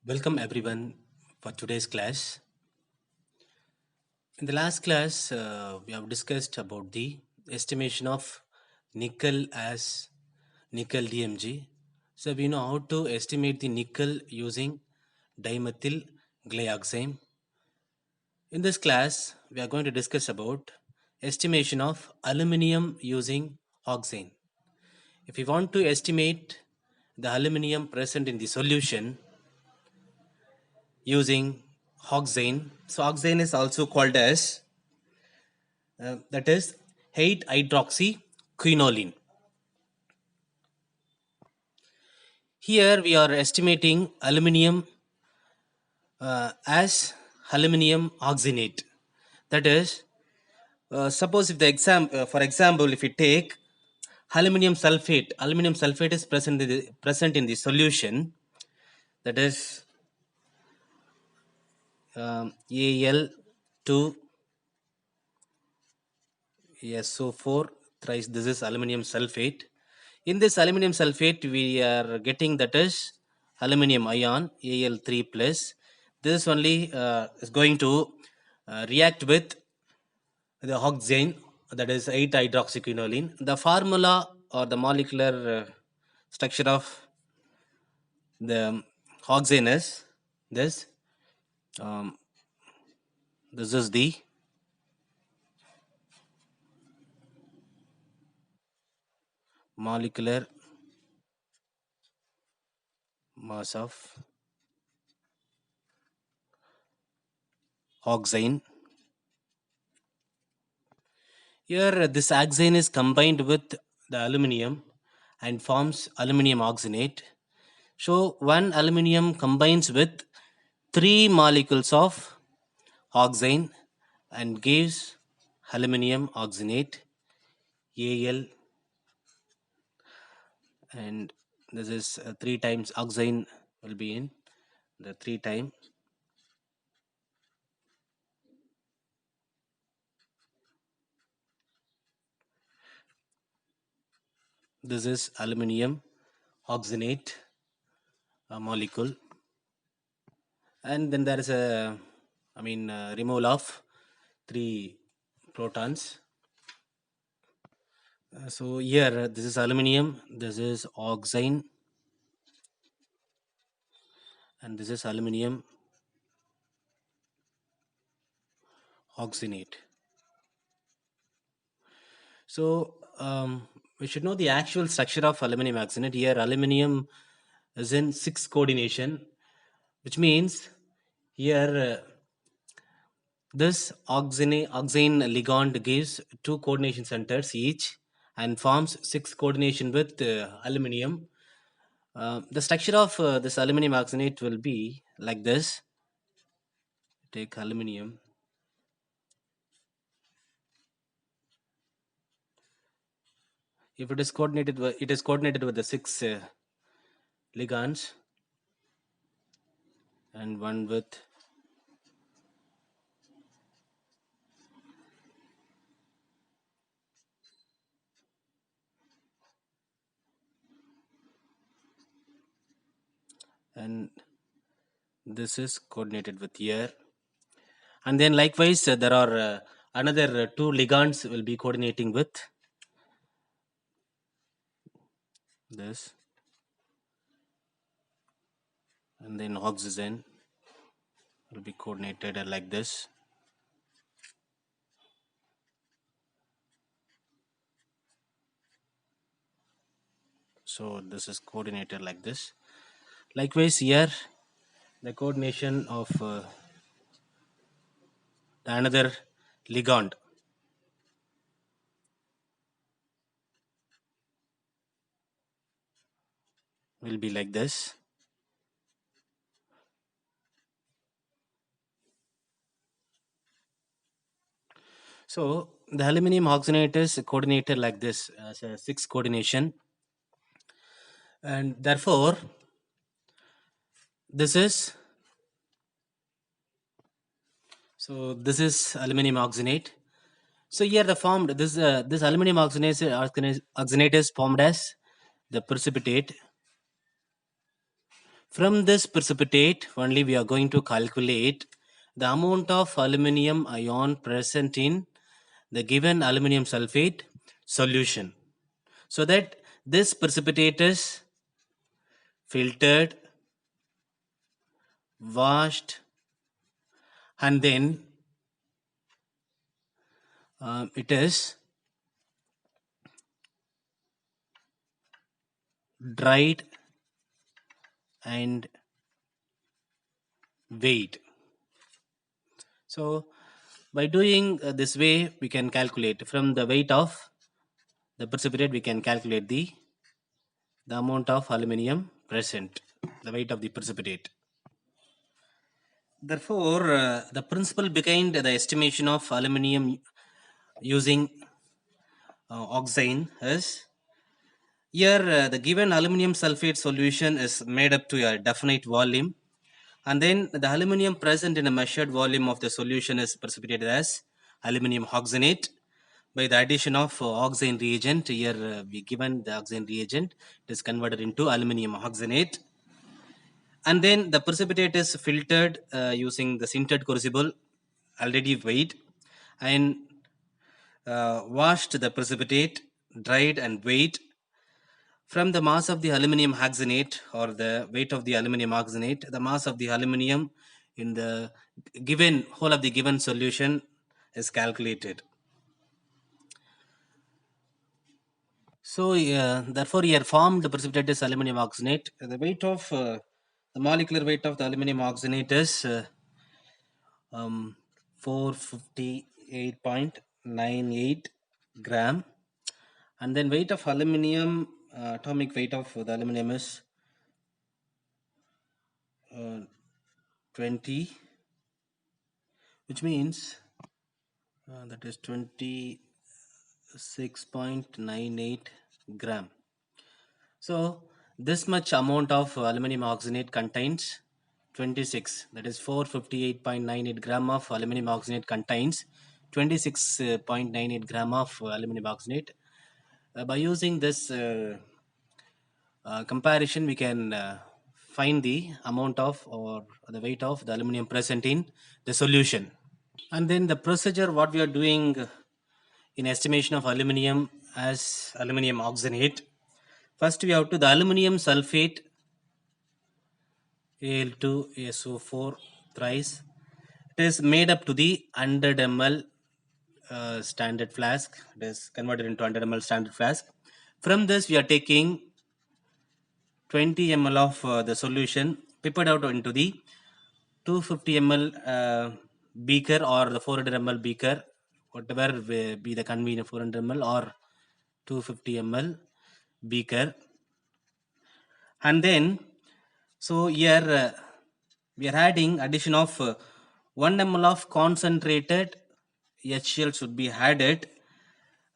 Welcome everyone for today's class. In the last class, we have discussed about the estimation of nickel as nickel DMG. So we know how to estimate the nickel using dimethyl glyoxime. In this class, we are going to discuss about estimation of aluminum using oxane. If we want to estimate the aluminum present in the solution using oxane, so oxane is also called as that is 8 hydroxyquinoline. Here we are estimating aluminium as aluminium oxenate. That is, suppose if the for example, if we take aluminum sulfate is present in the solution. That is Al2 SO4 thrice. This is aluminum sulfate. In this aluminum sulfate, we are getting that is aluminum ion Al3 plus. This only is going to react with the oxane, that is 8 hydroxyquinoline. The formula or the molecular structure of the oxane is this. Um, this is the molecular mass of oxane. Here, this oxane is combined with the aluminium and forms aluminium oxenate. So, one aluminium combines with 3 molecules of oxane and gives aluminium oxenate Al, and this is 3 times oxane will be in the 3 time. This is aluminium oxenate molecule, and then there is a removal of 3 protons. So here this is aluminium, this is oxine, and this is aluminium oxenate. So we should know the actual structure of aluminum oxenate. Here aluminum is in 6 coordination, which means here this oxane ligand gives 2 coordination centers each and forms 6 coordination with aluminum. The structure of this aluminum oxenate will be like this. Take aluminum. If it is coordinated, it is coordinated with the 6 ligands and one with and this is coordinated with here, and then likewise there are another 2 ligands will be coordinating with this, and then oxygen will be coordinated like this. So this is coordinated like this. Likewise here the coordination of the another ligand will be like this. So the aluminum oxenate is coordinated like this as a 6 coordination, and therefore this is this is aluminum oxenate. So here the formed this aluminum oxenate is formed as the precipitate. From this precipitate, only we are going to calculate the amount of aluminum ion present in the given aluminum sulfate solution, so that this precipitate is filtered, washed, and then it is dried and weighed. So by doing this way, we can calculate from the weight of the precipitate, we can calculate the amount of aluminum present, the weight of the precipitate. Therefore, the principle behind the estimation of aluminum using oxime is, here the given aluminum sulfate solution is made up to a definite volume, and then the aluminum present in a measured volume of the solution is precipitated as aluminum oxenate by the addition of oxime reagent. Here we given the oxime reagent, it is converted into aluminum oxenate, and then the precipitate is filtered using the sintered crucible already weighed, and washed the precipitate, dried and weighed. From the mass of the aluminum oxenate or the weight of the aluminum oxenate, the mass of the aluminum in the given whole of the given solution is calculated. So therefore here formed precipitate is aluminum oxenate. The weight of the molecular weight of the aluminum oxenate is 458.98 gram, and then weight of aluminum, atomic weight of the aluminum is 20, which means that is 26.98 gram. So this much amount of aluminum oxenate contains 26, that is 458.98 gram of aluminum oxenate contains 26.98 gram of aluminum oxenate. By using this comparison, we can find the amount of or the weight of the aluminum present in the solution. And then the procedure what we are doing in estimation of aluminum as aluminum oxenate. First we have to the aluminum sulfate Al2SO4 thrice. It is made up to the 100 ml standard flask. It is converted into 100 ml standard flask. From this we are taking 20 ml of the solution, pippered out into the 250 ml beaker or the 400 ml beaker, whatever be the convenient, 400 ml or 250 ml beaker. And then so here we are adding addition of 1 ml of concentrated HCl should be added,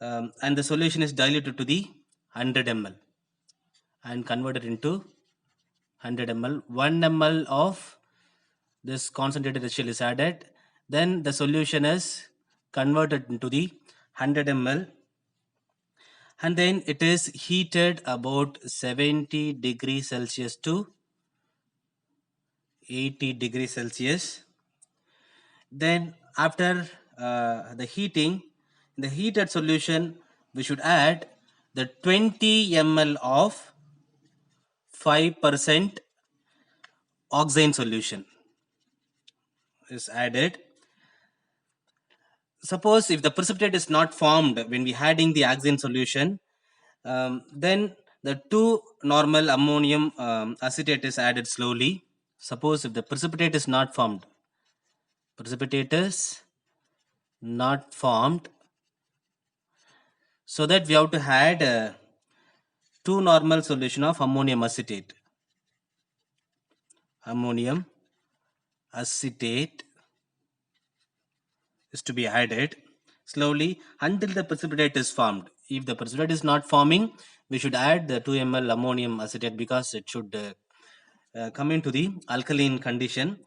and the solution is diluted to the 100 ml and converted into 100 ml. 1 ml of this concentrated HCl is added, then the solution is converted into the 100 ml, and then it is heated about 70 degrees Celsius to 80 degrees Celsius. Then after the heating, in the heated solution we should add the 20 ml of 5% oxime solution is added. Suppose if the precipitate is not formed when we adding the oxime solution, then the 2 normal ammonium acetate is added slowly. Suppose if the precipitate is not formed, so that we have to add 2 normal solution of ammonium acetate. Ammonium acetate is to be added slowly until the precipitate is formed. If the precipitate is not forming, we should add the 2 ml ammonium acetate because it should come into the alkaline condition.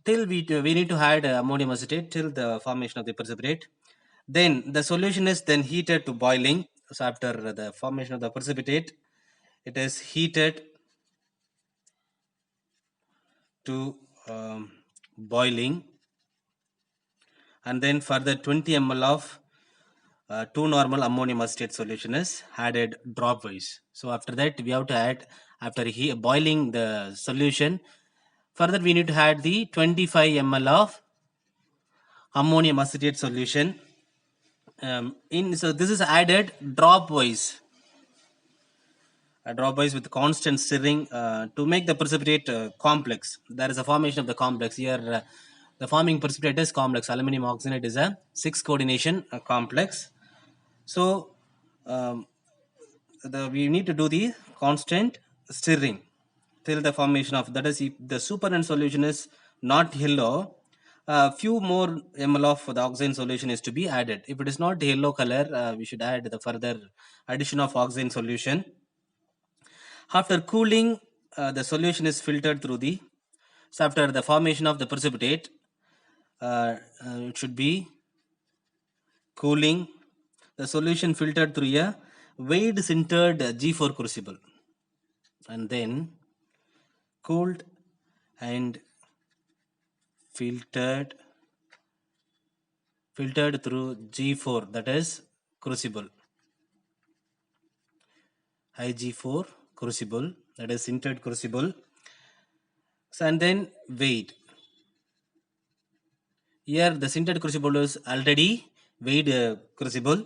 Till we need to add ammonium acetate till the formation of the precipitate. Then the solution is then heated to boiling. So after the formation of the precipitate, it is heated to boiling, and then further 20 ml of 2 normal ammonium acetate solution is added dropwise. So after that we have to add, after boiling the solution, further we need to add the 25 ml of ammonium acetate solution so this is added dropwise, dropwise with constant stirring to make the precipitate complex. There is a formation of the complex here. The forming precipitate is complex. Aluminum oxygenate is a 6 coordination complex. So we need to do the constant stirring till the formation of, that is, if the supernatant solution is not yellow, a few more ml of the oxide solution is to be added. If it is not yellow color, we should add the further addition of oxide solution. After cooling, the solution is filtered through the, so after the formation of the precipitate, it should be cooling, the solution filtered through a wide sintered G4 crucible, and then cooled and filtered through G4, that is crucible, IG4 crucible, that is sintered crucible. So, and then weighed. Here the sintered crucible is already weighed crucible.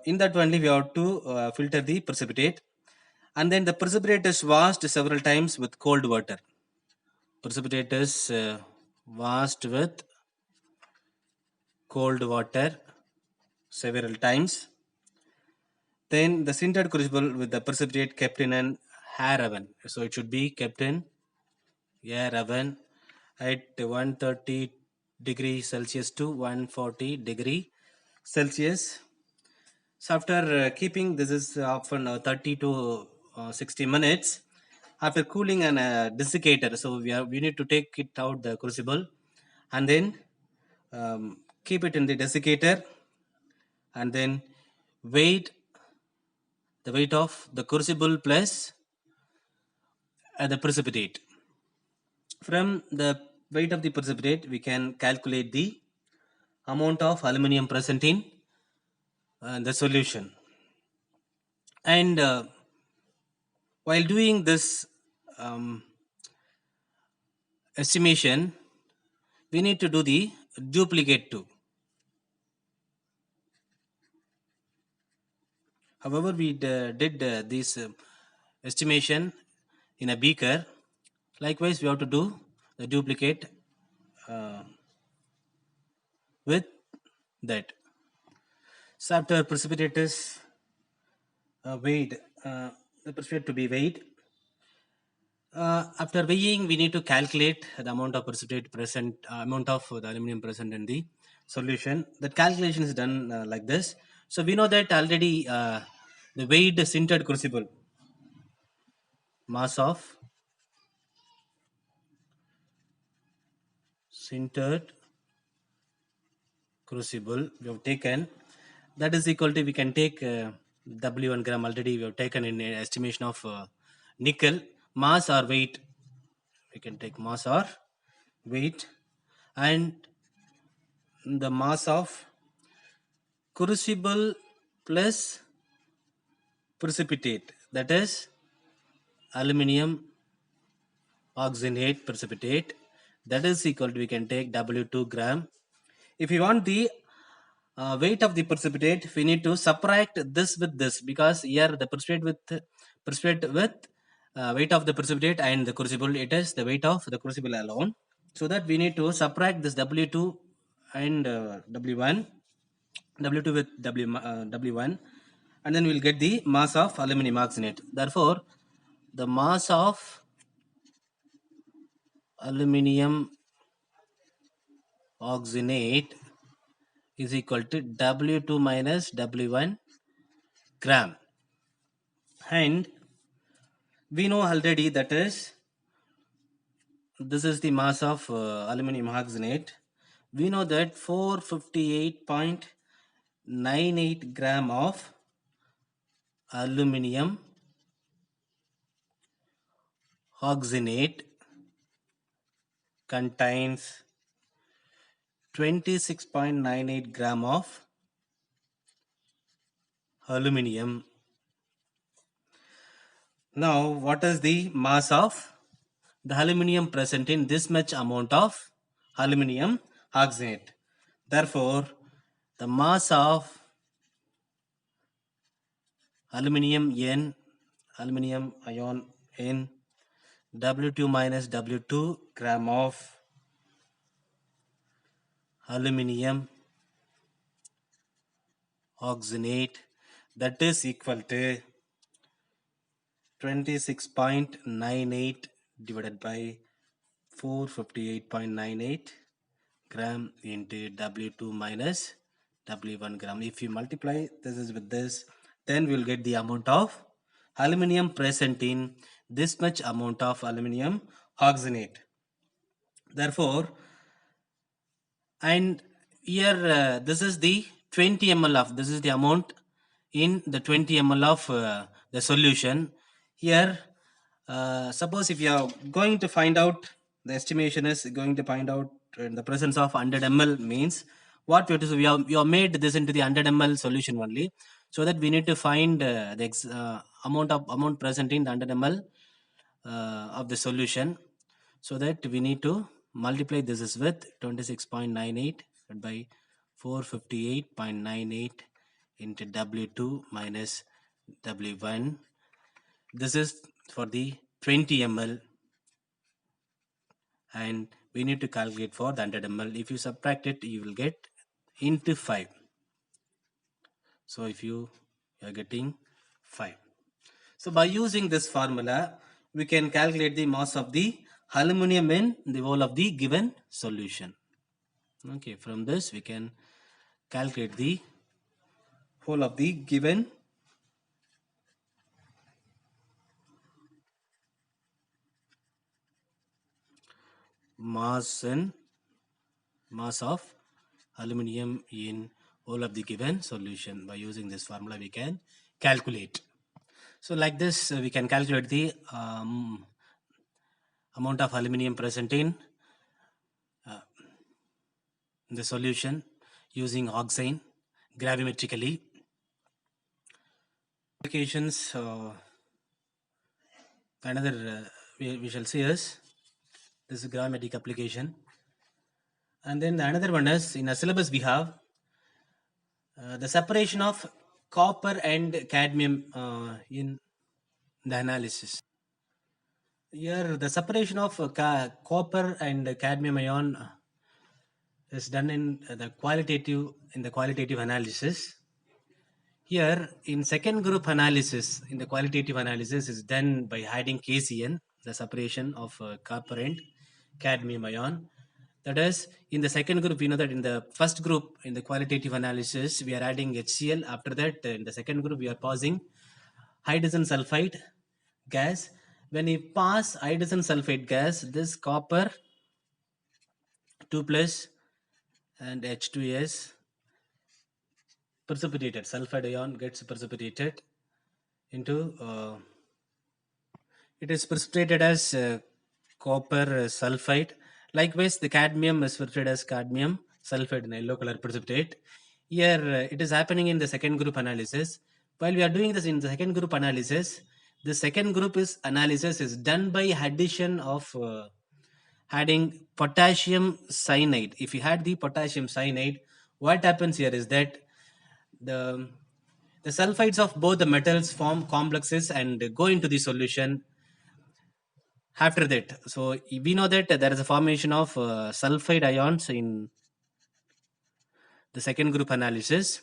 In that only we have to filter the precipitate, and then the precipitate is washed several times with cold water. Precipitate is washed with cold water several times. Then the sintered crucible with the precipitate kept in an air oven. So it should be kept in air oven at 130 degree Celsius to 140 degree Celsius. So after keeping, this is often 30 to 60 minutes. After cooling an desiccator, so we need to take it out the crucible and then keep it in the desiccator, and then weight, the weight of the crucible plus the precipitate. From the weight of the precipitate, we can calculate the amount of aluminum present in the solution. And while doing this estimation, we need to do the duplicate too. However, we did this estimation in a beaker. Likewise, we have to do the duplicate with that. So after precipitate is weighed, the precipitate to be weighed. After weighing, we need to calculate the amount of precipitate present, amount of the aluminum present in the solution. That calculation is done like this. So we know that already the weighed sintered crucible, mass of sintered crucible we have taken, that is equal to, we can take W1 gram already we have taken in estimation of nickel. Mass or weight, we can take mass or weight, and the mass of crucible plus precipitate, that is aluminum oxygenate precipitate, that is equal to, we can take W2 gram. If you want the weight of the precipitate, we need to subtract this with this, because here the precipitate with weight of the precipitate and the crucible, it is the weight of the crucible alone. So that we need to subtract this W2 and W1, W2 with W1, and then we'll get the mass of aluminum oxygenate. Therefore, the mass of aluminum oxygenate is equal to W2 minus W1 gram. And we know already, that is, this is the mass of aluminum oxygenate. We know that 458.98 gram of aluminum oxygenate contains 26.98 gram of aluminium. Now, what is the mass of the aluminium present in this much amount of aluminium oxide? Therefore, the mass of aluminium ion in W2 minus W2 gram of aluminium oxygenate, that is equal to 26.98 divided by 458.98 gram into W2 minus W1 gram. If you multiply this is with this, then we'll get the amount of aluminium present in this much amount of aluminium oxygenate. Therefore, and here this is the 20 ml of, this is the amount in the 20 ml of the solution. Here suppose if you are going to find out, the estimation is going to find out in the presence of 100 ml means what we have to do, we have made this into the 100 ml solution only, so that we need to find the amount present in the 100 ml of the solution. So that we need to multiply this is with 26.98 by 458.98 into W2 minus W1. This is for the 20 ml, and we need to calculate for the 100 ml. If you subtract it, you will get into 5. So if you are getting 5. So by using this formula, we can calculate the mass of the aluminum in the whole of the given solution. Okay, from this we can calculate the whole of the given mass of aluminum in whole of the given solution. By using this formula we can calculate. So like this we can calculate the amount of aluminum present in the solution using oxime gravimetrically. Applications another we shall see is this is gravimetric application, and then another one is in a syllabus we have the separation of copper and cadmium in the analysis. Here the separation of copper and cadmium ion is done in the qualitative analysis. Here in second group analysis, in the qualitative analysis is done by adding KCN, the separation of copper and cadmium ion. That is, in the second group, we know that in the first group, in the qualitative analysis, we are adding HCl. After that, in the second group, we are passing hydrogen sulfide gas. When we pass hydrogen sulfide gas, this copper 2 plus and H2S precipitated, sulfide ion gets precipitated into it is precipitated as copper sulfide. Likewise, the cadmium is precipitated as cadmium sulfide in yellow color precipitate. Here it is happening in the second group analysis. While we are doing this in the second group analysis, the second group analysis is done by addition of adding potassium cyanide. If you had the potassium cyanide, what happens here is that the sulfides of both the metals form complexes and go into the solution after that. So we know that there is a formation of sulfide ions in the second group analysis.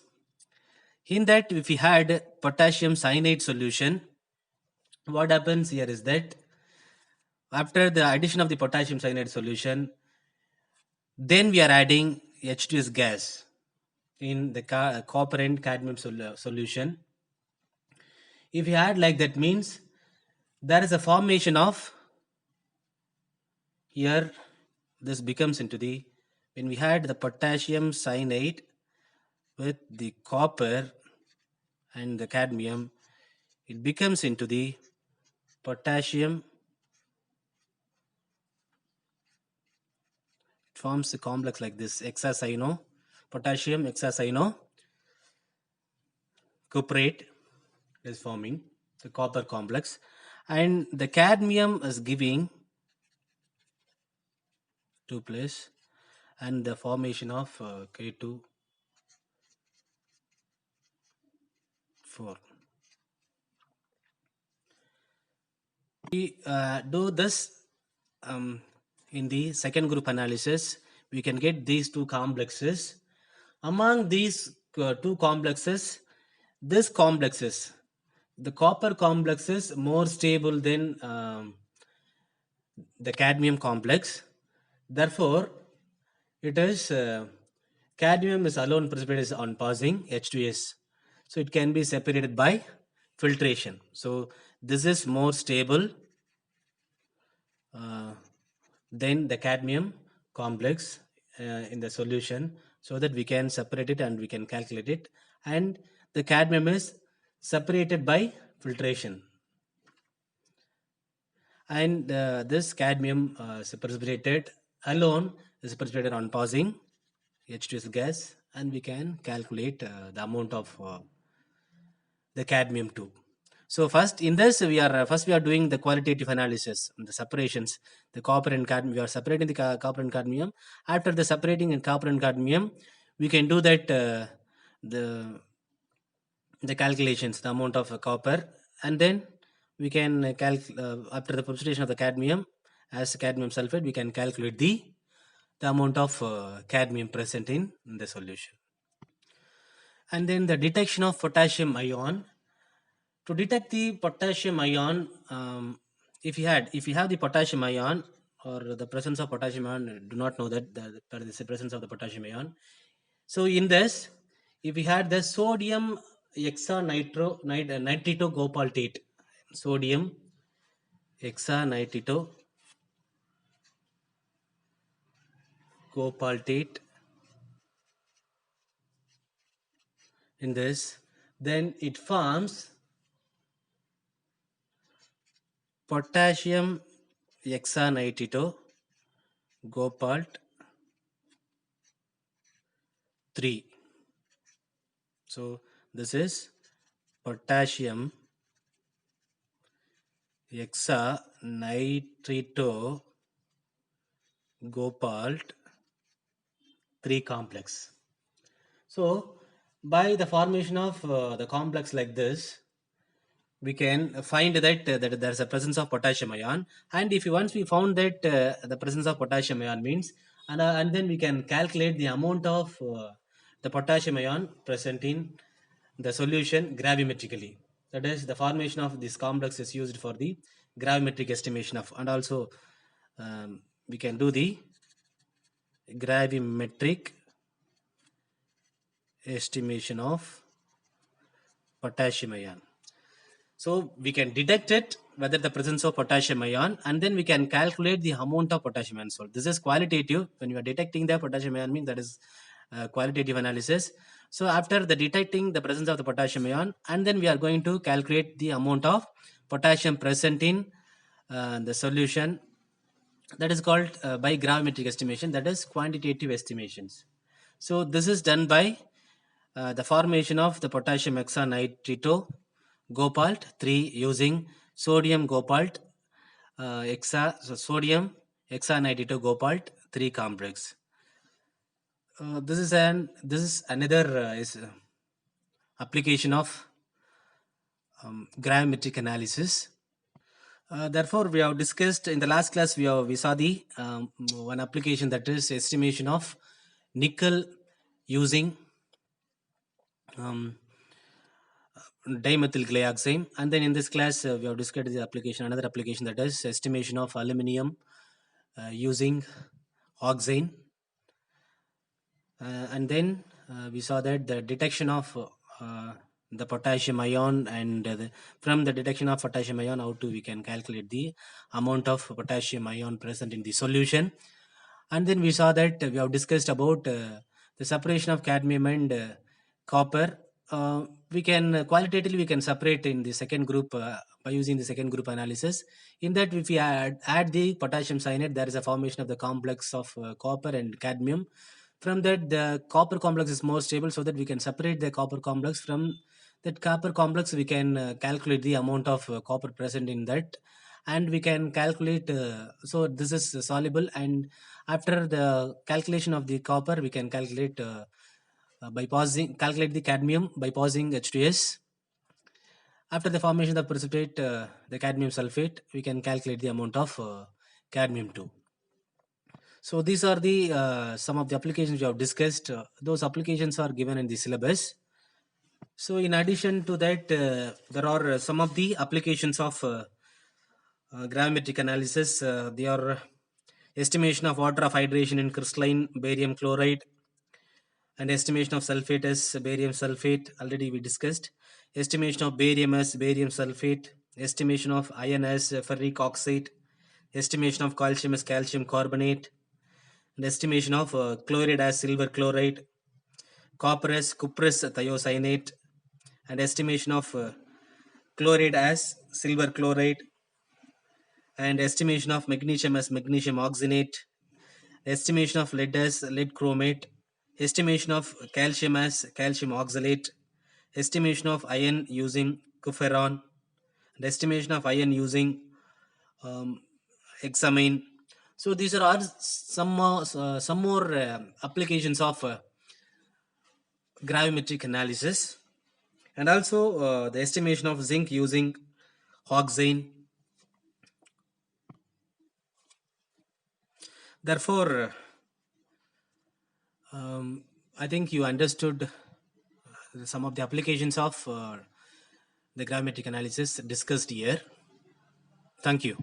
In that, if we had potassium cyanide solution, what happens here is that after the addition of the potassium cyanide solution, then we are adding H2S gas in the copper and cadmium solution. If you add like that, means there is a formation of, here this becomes into the, when we had the potassium cyanide with the copper and the cadmium, it becomes into the potassium forms a complex like this, hexacyano, potassium hexacyano cuprate is forming the copper complex, and the cadmium is giving 2 plus, and the formation of K2 4. We do this in the second group analysis. We can get these two complexes. Among these two complexes, this complexes, the copper complex is more stable than the cadmium complex. Therefore, it is cadmium is alone precipitated on passing H2S. So it can be separated by filtration. So this is more stable than the cadmium complex in the solution, so that we can separate it and we can calculate it. And the cadmium is separated by filtration. And this cadmium is precipitated alone is precipitated on passing H2S gas, and we can calculate the amount of the cadmium too. So first in this we are doing the qualitative analysis, the separations, the copper and cadmium. We are separating the copper and cadmium. After the separating in copper and cadmium, we can do that the calculations, the amount of copper, and then we can after the precipitation of the cadmium as cadmium sulfate, we can calculate the amount of cadmium present in the solution. And then the detection of potassium ion. To detect the potassium ion, if you have the potassium ion or the presence of potassium ion, do not know that there is the presence of the potassium ion. So in this, if we had the sodium hexanitrito gopaltate, sodium hexanitrito gopaltate in this, then it forms potassium hexanitrito gopalt 3. So this is potassium hexanitrito gopalt 3 complex. So by the formation of the complex like this, we can find that that there is a presence of potassium ion. And if once we found that the presence of potassium ion means, and then we can calculate the amount of the potassium ion present in the solution gravimetrically. That is, the formation of this complex is used for the gravimetric estimation of, and also we can do the gravimetric estimation of potassium ion. So we can detect it, whether the presence of potassium ion, and then we can calculate the amount of potassium ion. So this is qualitative. When you are detecting the potassium ion, means that is qualitative analysis. So after the detecting the presence of the potassium ion, and then we are going to calculate the amount of potassium present in the solution. That is called by gravimetric estimation, that is quantitative estimations. So this is done by the formation of the potassium hexanitrito gopalt 3 using sodium gopalt sodium hexanitrito gopalt 3 complex. This is another application of gravimetric analysis. Therefore, we have discussed in the last class. We saw the one application, that is estimation of nickel using dimethyl glyoxime. And then in this class we have discussed the application, another application, that is estimation of aluminum using oxane. And then we saw that the detection of the potassium ion, and from the detection of potassium ion, how to we can calculate the amount of potassium ion present in the solution. And then we saw that we have discussed about the separation of cadmium and copper. We can qualitatively we can separate in the second group by using the second group analysis. In that, if we add the potassium cyanide, there is a formation of the complex of copper and cadmium. From that, the copper complex is more stable, so that we can separate the copper complex. From that copper complex, we can calculate the amount of copper present in that, and we can calculate. So this is soluble, and after the calculation of the copper, we can calculate by pausing calculate the cadmium by pausing H2S. After the formation of the precipitate, the cadmium sulfate, we can calculate the amount of cadmium 2. So these are the some of the applications we have discussed. Those applications are given in the syllabus. So in addition to that, there are some of the applications of gravimetric analysis. They are estimation of water of hydration in crystalline barium chloride, and estimation of sulfate as barium sulfate, already we discussed. Estimation of barium as barium sulfate, estimation of iron as ferric oxide, estimation of calcium as calcium carbonate, and estimation of chloride as silver chloride, copper as cuprous thiocyanate, and estimation of chloride as silver chloride, and estimation of magnesium as magnesium oxenate, estimation of lead as lead chromate, estimation of calcium as calcium oxalate, estimation of iron using cupheron, and estimation of iron using um, hexamine. So these are all some more applications of gravimetric analysis, and also the estimation of zinc using Hoxane. Therefore, I think you understood some of the applications of the gravimetric analysis discussed here. Thank you.